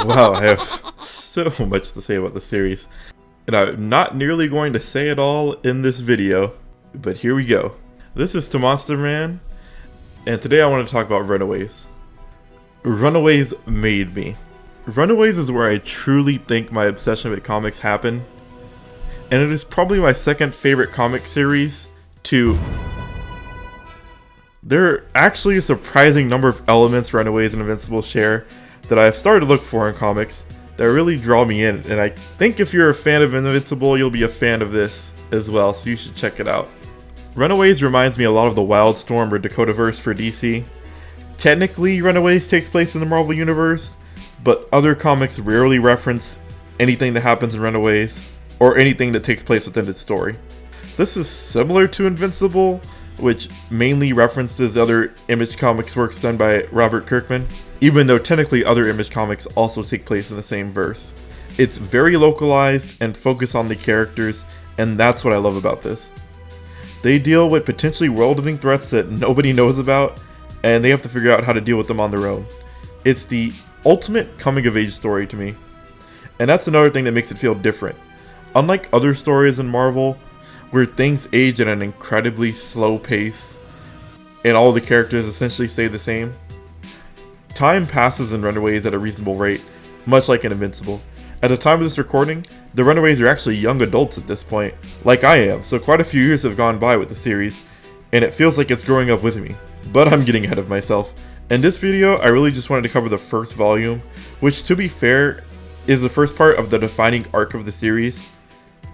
Wow, I have so much to say about the series. And I'm not nearly going to say it all in this video, but here we go. This is Monster Man, and today I want to talk about Runaways. Runaways made me. Runaways is where I truly think my obsession with comics happened, and it is probably my second favorite comic series to... There are actually a surprising number of elements Runaways and Invincible share that I've started to look for in comics that really draw me in, and I think if you're a fan of Invincible, you'll be a fan of this as well, so you should check it out. Runaways reminds me a lot of the Wildstorm or Dakotaverse for DC. Technically, Runaways takes place in the Marvel Universe, but other comics rarely reference anything that happens in Runaways, or anything that takes place within its story. This is similar to Invincible, which mainly references other Image Comics works done by Robert Kirkman, even though technically other Image Comics also take place in the same verse. It's very localized and focused on the characters, and that's what I love about this. They deal with potentially world-ending threats that nobody knows about, and they have to figure out how to deal with them on their own. It's the ultimate coming-of-age story to me, and that's another thing that makes it feel different. Unlike other stories in Marvel, where things age at an incredibly slow pace, and all the characters essentially stay the same, time passes in Runaways at a reasonable rate, much like in Invincible. At the time of this recording, the Runaways are actually young adults at this point, like I am, so quite a few years have gone by with the series, and it feels like it's growing up with me. But I'm getting ahead of myself. In this video, I really just wanted to cover the first volume, which to be fair, is the first part of the defining arc of the series,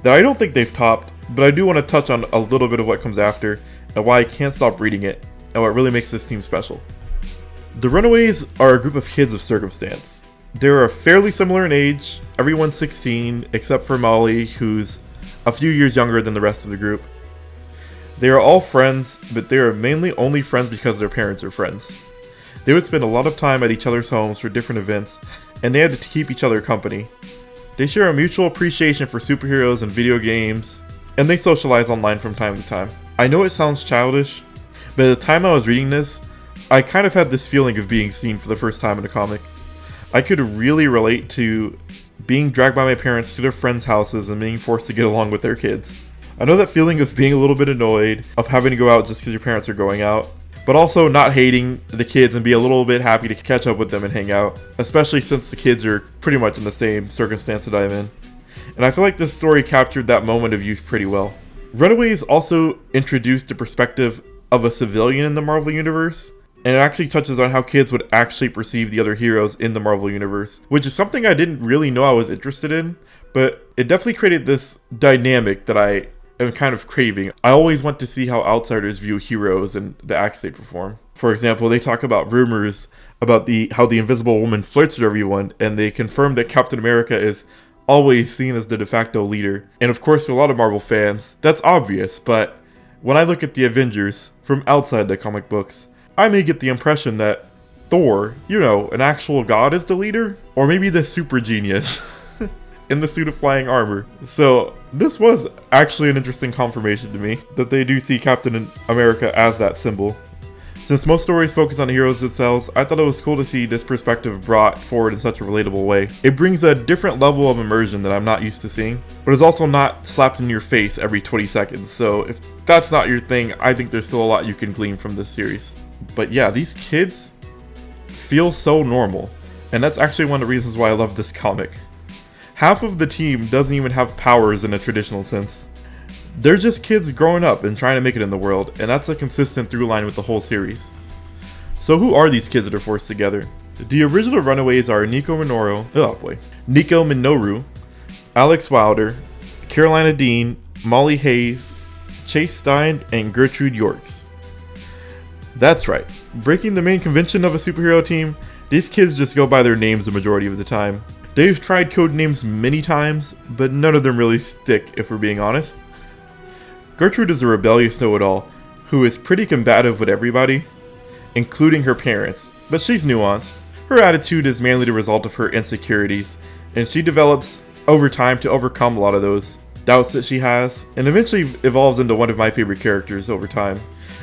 that I don't think they've topped, but I do want to touch on a little bit of what comes after, and why I can't stop reading it, and what really makes this team special. The Runaways are a group of kids of circumstance. They are fairly similar in age, everyone's 16, except for Molly, who's a few years younger than the rest of the group. They are all friends, but they are mainly only friends because their parents are friends. They would spend a lot of time at each other's homes for different events, and they had to keep each other company. They share a mutual appreciation for superheroes and video games, and they socialize online from time to time. I know it sounds childish, but at the time I was reading this, I kind of had this feeling of being seen for the first time in a comic. I could really relate to being dragged by my parents to their friends' houses and being forced to get along with their kids. I know that feeling of being a little bit annoyed, of having to go out just because your parents are going out, but also not hating the kids and be a little bit happy to catch up with them and hang out, especially since the kids are pretty much in the same circumstance that I'm in. And I feel like this story captured that moment of youth pretty well. Runaways also introduced the perspective of a civilian in the Marvel Universe, and it actually touches on how kids would actually perceive the other heroes in the Marvel Universe, which is something I didn't really know I was interested in, but it definitely created this dynamic that I am kind of craving. I always want to see how outsiders view heroes and the acts they perform. For example, they talk about rumors about how the Invisible Woman flirts with everyone, and they confirm that Captain America is always seen as the de facto leader. And of course, to a lot of Marvel fans, that's obvious, but when I look at the Avengers from outside the comic books, I may get the impression that Thor, an actual god, is the leader, or maybe the super genius in the suit of flying armor. So this was actually an interesting confirmation to me, that they do see Captain America as that symbol. Since most stories focus on the heroes themselves, I thought it was cool to see this perspective brought forward in such a relatable way. It brings a different level of immersion that I'm not used to seeing, but is also not slapped in your face every 20 seconds, so if that's not your thing, I think there's still a lot you can glean from this series. But yeah, these kids feel so normal, and that's actually one of the reasons why I love this comic. Half of the team doesn't even have powers in a traditional sense. They're just kids growing up and trying to make it in the world, and that's a consistent through line with the whole series. So who are these kids that are forced together? The original Runaways are Nico Minoru, Alex Wilder, Carolina Dean, Molly Hayes, Chase Stein, and Gertrude Yorks. That's right, breaking the main convention of a superhero team, these kids just go by their names the majority of the time. They've tried code names many times, but none of them really stick if we're being honest. Gertrude is a rebellious know-it-all, who is pretty combative with everybody, including her parents, but she's nuanced. Her attitude is mainly the result of her insecurities, and she develops over time to overcome a lot of those doubts that she has, and eventually evolves into one of my favorite characters over time.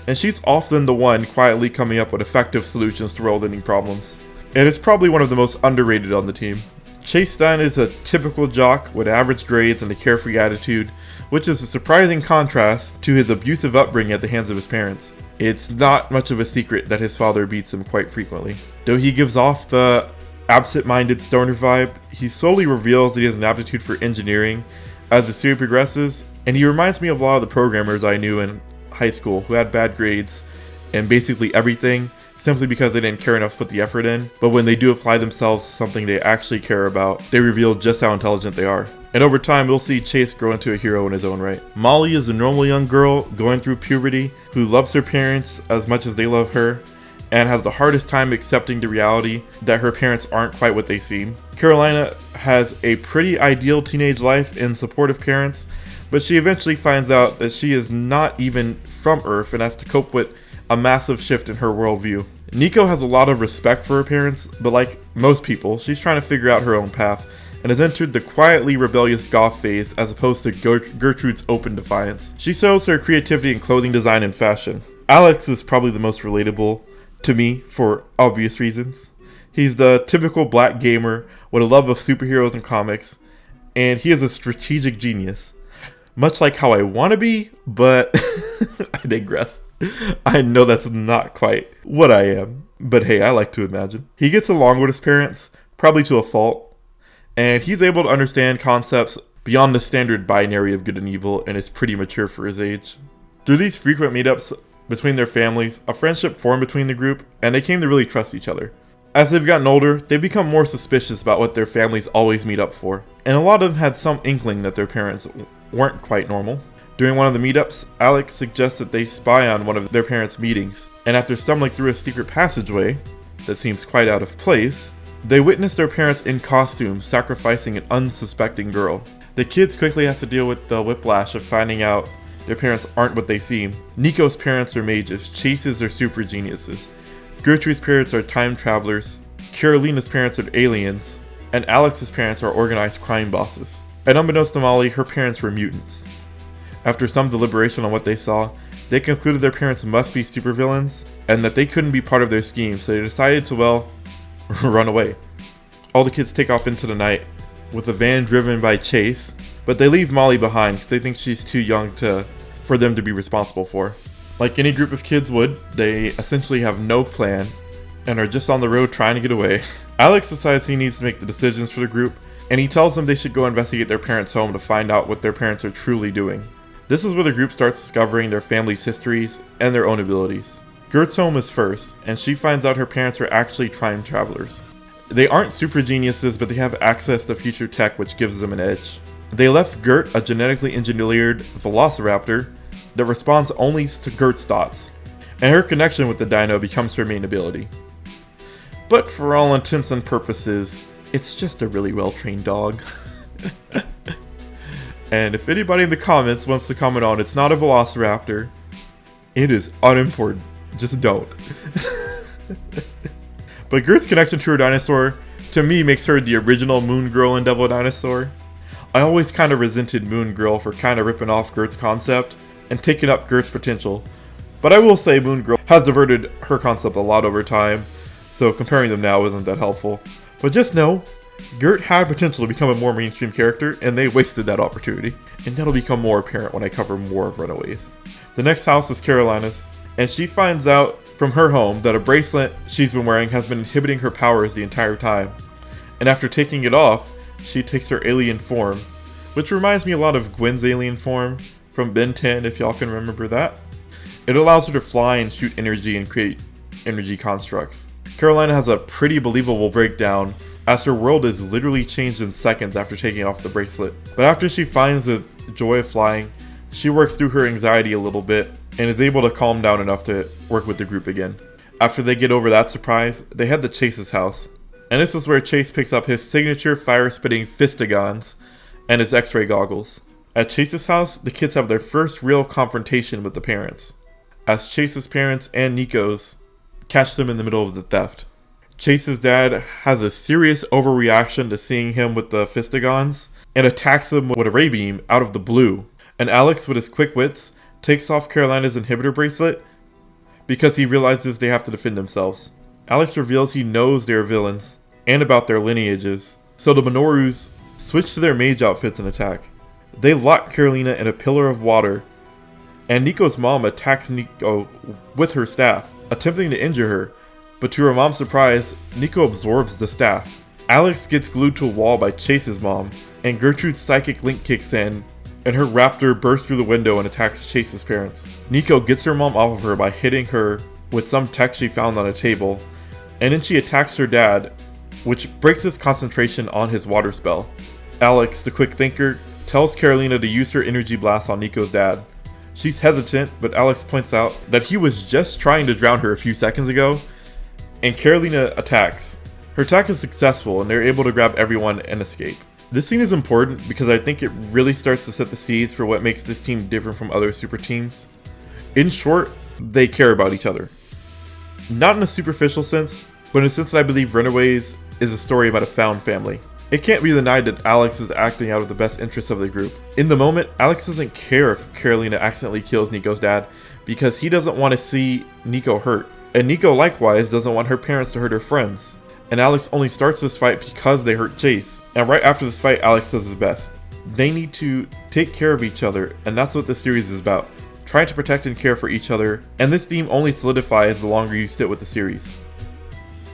And she's often the one quietly coming up with effective solutions to world-ending problems. and is probably one of the most underrated on the team. Chase Stein is a typical jock with average grades and a carefree attitude, which is a surprising contrast to his abusive upbringing at the hands of his parents. It's not much of a secret that his father beats him quite frequently. Though he gives off the absent-minded stoner vibe, he slowly reveals that he has an aptitude for engineering as the series progresses, and he reminds me of a lot of the programmers I knew in high school who had bad grades and basically everything simply because they didn't care enough to put the effort in, but when they do apply themselves to something they actually care about, they reveal just how intelligent they are. And over time, we'll see Chase grow into a hero in his own right. Molly is a normal young girl going through puberty who loves her parents as much as they love her, and has the hardest time accepting the reality that her parents aren't quite what they seem. Carolina has a pretty ideal teenage life in supportive parents, but she eventually finds out that she is not even from Earth and has to cope with a massive shift in her worldview. Nico has a lot of respect for her parents, but like most people, she's trying to figure out her own path and has entered the quietly rebellious goth phase as opposed to Gertrude's open defiance. She shows her creativity in clothing design and fashion. Alex is probably the most relatable to me for obvious reasons. He's the typical black gamer with a love of superheroes and comics, and he is a strategic genius. Much like how I want to be, but I digress. I know that's not quite what I am, but hey, I like to imagine. He gets along with his parents, probably to a fault, and he's able to understand concepts beyond the standard binary of good and evil and is pretty mature for his age. Through these frequent meetups between their families, a friendship formed between the group, and they came to really trust each other. As they've gotten older, they've become more suspicious about what their families always meet up for, and a lot of them had some inkling that their parents weren't quite normal. During one of the meetups, Alex suggests that they spy on one of their parents' meetings, and after stumbling through a secret passageway that seems quite out of place, they witness their parents in costume sacrificing an unsuspecting girl. The kids quickly have to deal with the whiplash of finding out their parents aren't what they seem. Nico's parents are mages, Chase's are super geniuses, Gertrude's parents are time travelers, Carolina's parents are aliens, and Alex's parents are organized crime bosses. And unbeknownst to Molly, her parents were mutants. After some deliberation on what they saw, they concluded their parents must be supervillains, and that they couldn't be part of their scheme, so they decided to, well, run away. All the kids take off into the night, with a van driven by Chase, but they leave Molly behind because they think she's too young for them to be responsible for. Like any group of kids would, they essentially have no plan, and are just on the road trying to get away. Alex decides he needs to make the decisions for the group, and he tells them they should go investigate their parents' home to find out what their parents are truly doing. This is where the group starts discovering their family's histories and their own abilities. Gert's home is first, and she finds out her parents are actually time travelers. They aren't super geniuses, but they have access to future tech which gives them an edge. They left Gert a genetically engineered velociraptor that responds only to Gert's thoughts, and her connection with the dino becomes her main ability. But for all intents and purposes, it's just a really well-trained dog. And if anybody in the comments wants to comment on it's not a velociraptor, it is unimportant. Just don't. But Gert's connection to her dinosaur, to me, makes her the original Moon Girl in Devil Dinosaur. I always kind of resented Moon Girl for kind of ripping off Gert's concept and taking up Gert's potential. But I will say Moon Girl has diverted her concept a lot over time, so comparing them now isn't that helpful. But just know, Gert had potential to become a more mainstream character, and they wasted that opportunity. And that'll become more apparent when I cover more of Runaways. The next house is Carolina's, and she finds out from her home that a bracelet she's been wearing has been inhibiting her powers the entire time. And after taking it off, she takes her alien form, which reminds me a lot of Gwen's alien form from Ben 10, if y'all can remember that. It allows her to fly and shoot energy and create energy constructs. Carolina has a pretty believable breakdown, as her world is literally changed in seconds after taking off the bracelet. But after she finds the joy of flying, she works through her anxiety a little bit and is able to calm down enough to work with the group again. After they get over that surprise, they head to Chase's house. And this is where Chase picks up his signature fire-spitting fistigons and his x-ray goggles. At Chase's house, the kids have their first real confrontation with the parents, as Chase's parents and Nico's catch them in the middle of the theft. Chase's dad has a serious overreaction to seeing him with the fistigons and attacks him with a ray beam out of the blue. And Alex, with his quick wits, takes off Carolina's inhibitor bracelet because he realizes they have to defend themselves. Alex reveals he knows they are villains, and about their lineages, so the Minorus switch to their mage outfits and attack. They lock Carolina in a pillar of water, and Nico's mom attacks Nico with her staff, attempting to injure her, but to her mom's surprise, Nico absorbs the staff. Alex gets glued to a wall by Chase's mom, and Gertrude's psychic link kicks in, and her raptor bursts through the window and attacks Chase's parents. Nico gets her mom off of her by hitting her with some text she found on a table, and then she attacks her dad, which breaks his concentration on his water spell. Alex, the quick thinker, tells Carolina to use her energy blast on Nico's dad. She's hesitant, but Alex points out that he was just trying to drown her a few seconds ago, and Carolina attacks. Her attack is successful, and they're able to grab everyone and escape. This scene is important because I think it really starts to set the seeds for what makes this team different from other super teams. In short, they care about each other. Not in a superficial sense, but in a sense that I believe Runaways is a story about a found family. It can't be denied that Alex is acting out of the best interests of the group. In the moment, Alex doesn't care if Carolina accidentally kills Nico's dad because he doesn't want to see Nico hurt. And Nico likewise doesn't want her parents to hurt her friends. And Alex only starts this fight because they hurt Chase. And right after this fight, Alex does his best. They need to take care of each other, and that's what this series is about. Trying to protect and care for each other, and this theme only solidifies the longer you sit with the series.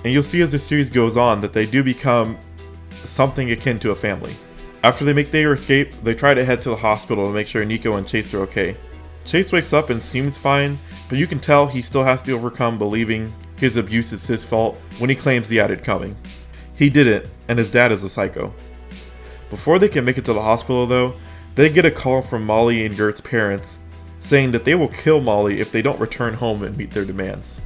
And you'll see as the series goes on that they do become something akin to a family. After they make their escape, they try to head to the hospital to make sure Nico and Chase are okay. Chase wakes up and seems fine, but you can tell he still has to overcome believing his abuse is his fault when he claims he had it coming. He didn't, and his dad is a psycho. Before they can make it to the hospital though, they get a call from Molly and Gert's parents saying that they will kill Molly if they don't return home and meet their demands.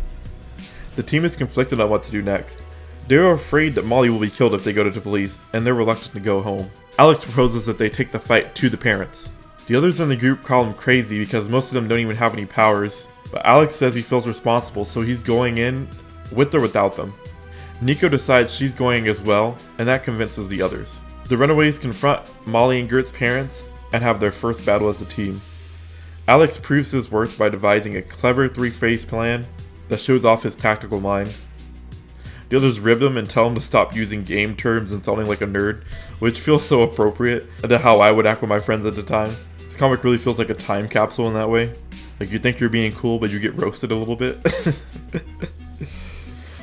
The team is conflicted on what to do next. They are afraid that Molly will be killed if they go to the police, and they're reluctant to go home. Alex proposes that they take the fight to the parents. The others in the group call him crazy because most of them don't even have any powers, but Alex says he feels responsible, so he's going in with or without them. Nico decides she's going as well, and that convinces the others. The Runaways confront Molly and Gert's parents and have their first battle as a team. Alex proves his worth by devising a clever three-phase plan that shows off his tactical mind. The others rib him and tell him to stop using game terms and sounding like a nerd, which feels so appropriate to how I would act with my friends at the time. This comic really feels like a time capsule in that way. Like you think you're being cool, but you get roasted a little bit.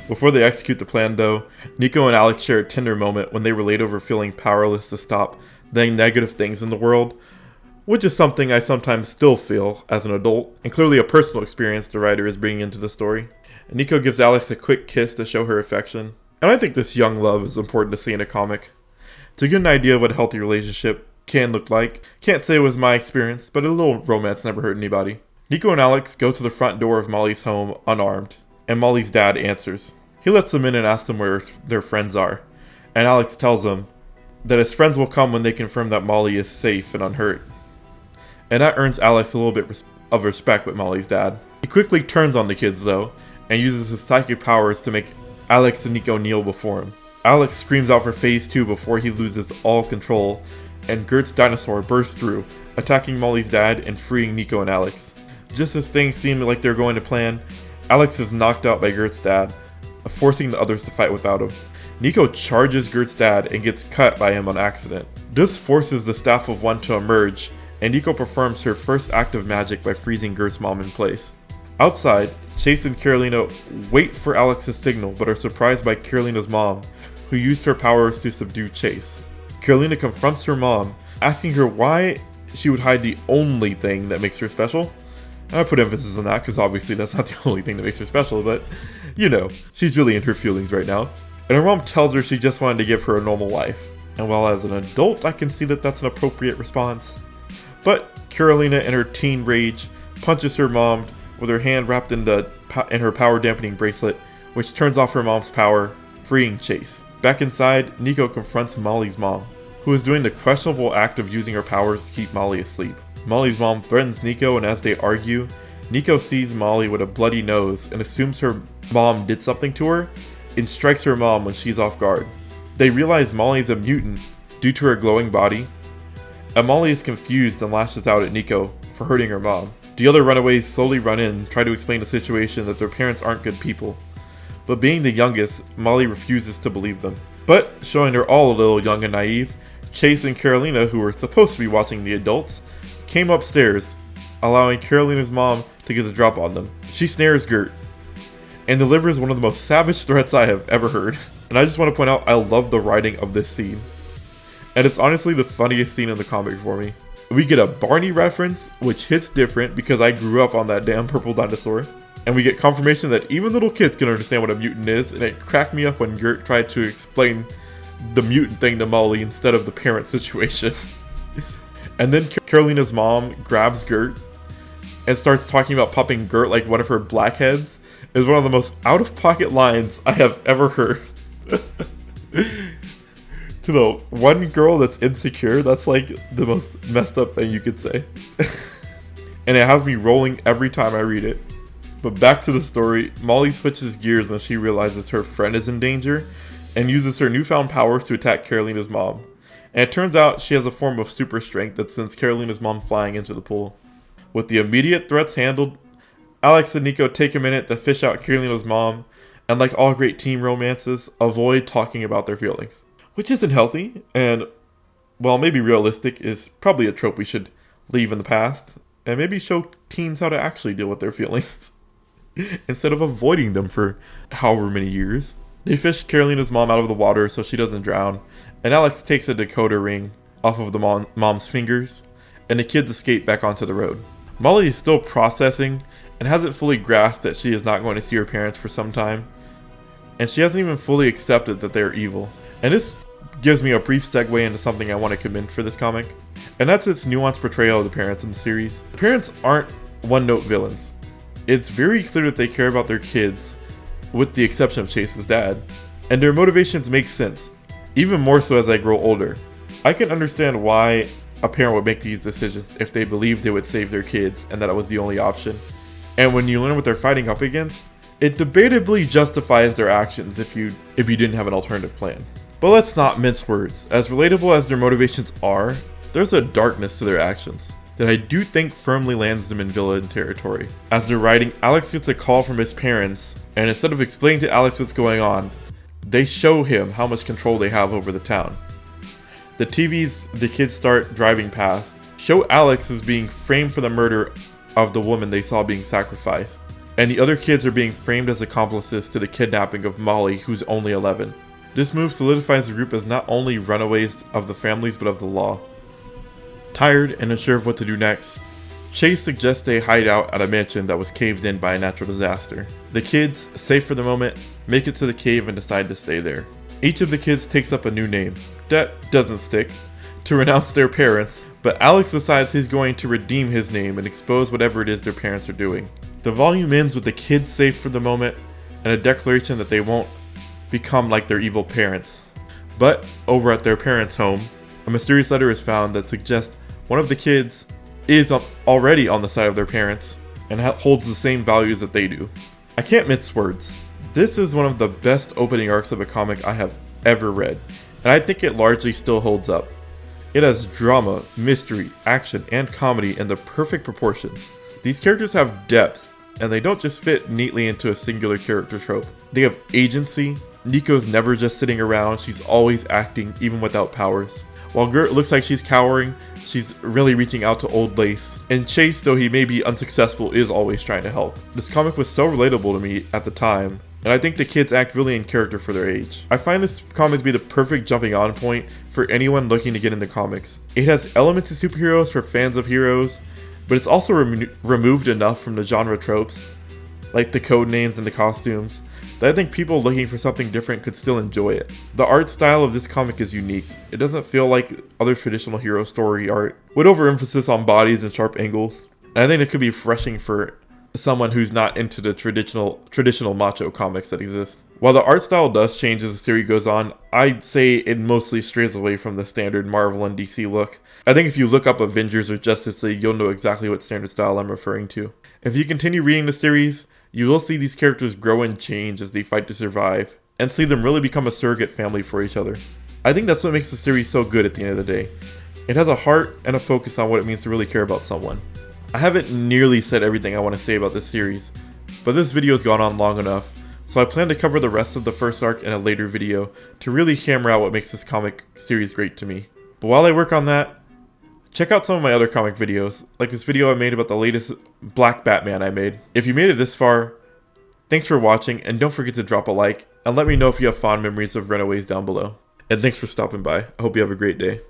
Before they execute the plan though, Nico and Alex share a tender moment when they relate over feeling powerless to stop the negative things in the world, which is something I sometimes still feel as an adult, and clearly a personal experience the writer is bringing into the story. And Nico gives Alex a quick kiss to show her affection, and I think this young love is important to see in a comic. To get an idea of what a healthy relationship can look like, can't say it was my experience, but a little romance never hurt anybody. Nico and Alex go to the front door of Molly's home unarmed, and Molly's dad answers. He lets them in and asks them where their friends are, and Alex tells them that his friends will come when they confirm that Molly is safe and unhurt. And that earns Alex a little bit of respect with Molly's dad. He quickly turns on the kids though, and uses his psychic powers to make Alex and Nico kneel before him. Alex screams out for phase 2 before he loses all control, and Gert's dinosaur bursts through, attacking Molly's dad and freeing Nico and Alex. Just as things seem like they're going to plan, Alex is knocked out by Gert's dad, forcing the others to fight without him. Nico charges Gert's dad and gets cut by him on accident. This forces the Staff of One to emerge, and Nico performs her first act of magic by freezing Gert's mom in place. Outside, Chase and Carolina wait for Alex's signal but are surprised by Carolina's mom, who used her powers to subdue Chase. Carolina confronts her mom, asking her why she would hide the only thing that makes her special. I put emphasis on that because obviously that's not the only thing that makes her special, but you know, she's really in her feelings right now. And her mom tells her she just wanted to give her a normal life. And while as an adult I can see that that's an appropriate response, but Carolina in her teen rage punches her mom with her hand wrapped in her power dampening bracelet, which turns off her mom's power, freeing Chase. Back inside, Nico confronts Molly's mom, who is doing the questionable act of using her powers to keep Molly asleep. Molly's mom threatens Nico, and as they argue, Nico sees Molly with a bloody nose and assumes her mom did something to her and strikes her mom when she's off guard. They realize Molly is a mutant due to her glowing body, and Molly is confused and lashes out at Nico for hurting her mom. The other Runaways slowly run in, try to explain the situation that their parents aren't good people. but being the youngest, Molly refuses to believe them. But showing they're all a little young and naive, Chase and Carolina, who were supposed to be watching the adults, came upstairs, allowing Carolina's mom to get the drop on them. She snares Gert and delivers one of the most savage threats I have ever heard. And I just want to point out, I love the writing of this scene. And it's honestly the funniest scene in the comic for me. We get a Barney reference, which hits different because I grew up on that damn purple dinosaur. And we get confirmation that even little kids can understand what a mutant is, and it cracked me up when Gert tried to explain the mutant thing to Molly instead of the parent situation. And then Carolina's mom grabs Gert and starts talking about popping Gert like one of her blackheads. Is one of the most out-of-pocket lines I have ever heard. To the one girl that's insecure, that's like the most messed up thing you could say. And it has me rolling every time I read it. But back to the story, Molly switches gears when she realizes her friend is in danger and uses her newfound powers to attack Carolina's mom. And it turns out she has a form of super strength that sends Carolina's mom flying into the pool. With the immediate threats handled, Alex and Nico take a minute to fish out Carolina's mom, and like all great teen romances, avoid talking about their feelings. Which isn't healthy, and, well, maybe realistic is probably a trope we should leave in the past, and maybe show teens how to actually deal with their feelings, instead of avoiding them for however many years. They fish Carolina's mom out of the water so she doesn't drown, and Alex takes a decoder ring off of the mom's fingers, and the kids escape back onto the road. Molly is still processing, and hasn't fully grasped that she is not going to see her parents for some time, and she hasn't even fully accepted that they are evil. And this gives me a brief segue into something I want to commend for this comic, and that's its nuanced portrayal of the parents in the series. The parents aren't one-note villains. It's very clear that they care about their kids, with the exception of Chase's dad, and their motivations make sense, even more so as I grow older. I can understand why a parent would make these decisions if they believed they would save their kids and that it was the only option. And when you learn what they're fighting up against, it debatably justifies their actions if you didn't have an alternative plan. But let's not mince words. As relatable as their motivations are, there's a darkness to their actions that I do think firmly lands them in villain territory. As they're riding, Alex gets a call from his parents, and instead of explaining to Alex what's going on, they show him how much control they have over the town. The TVs the kids start driving past show Alex as being framed for the murder of the woman they saw being sacrificed, and the other kids are being framed as accomplices to the kidnapping of Molly, who's only 11. This move solidifies the group as not only runaways of the families but of the law. Tired and unsure of what to do next, Chase suggests they hide out at a mansion that was caved in by a natural disaster. The kids, safe for the moment, make it to the cave and decide to stay there. Each of the kids takes up a new name. That doesn't stick, to renounce their parents, but Alex decides he's going to redeem his name and expose whatever it is their parents are doing. The volume ends with the kids safe for the moment and a declaration that they won't become like their evil parents. But over at their parents' home, a mysterious letter is found that suggests one of the kids is already on the side of their parents and holds the same values that they do. I can't mince words. This is one of the best opening arcs of a comic I have ever read, and I think it largely still holds up. It has drama, mystery, action, and comedy in the perfect proportions. These characters have depth, and they don't just fit neatly into a singular character trope. They have agency. Nico's never just sitting around, she's always acting, even without powers. While Gert looks like she's cowering, she's really reaching out to old lace. And Chase, though he may be unsuccessful, is always trying to help. This comic was so relatable to me at the time, and I think the kids act really in character for their age. I find this comic to be the perfect jumping on point for anyone looking to get into comics. It has elements of superheroes for fans of heroes, but it's also removed enough from the genre tropes, like the code names and the costumes, that I think people looking for something different could still enjoy it. The art style of this comic is unique. It doesn't feel like other traditional hero story art, with overemphasis on bodies and sharp angles. And I think it could be refreshing for someone who's not into the traditional macho comics that exist. While the art style does change as the series goes on, I'd say it mostly strays away from the standard Marvel and DC look. I think if you look up Avengers or Justice League, you'll know exactly what standard style I'm referring to. If you continue reading the series, you will see these characters grow and change as they fight to survive, and see them really become a surrogate family for each other. I think that's what makes the series so good at the end of the day. It has a heart and a focus on what it means to really care about someone. I haven't nearly said everything I want to say about this series, but this video has gone on long enough. so I plan to cover the rest of the first arc in a later video to really hammer out what makes this comic series great to me. But while I work on that, check out some of my other comic videos, like this video I made about the latest Black Batman I made. If you made it this far, thanks for watching, and don't forget to drop a like, and let me know if you have fond memories of Runaways down below. And thanks for stopping by. I hope you have a great day.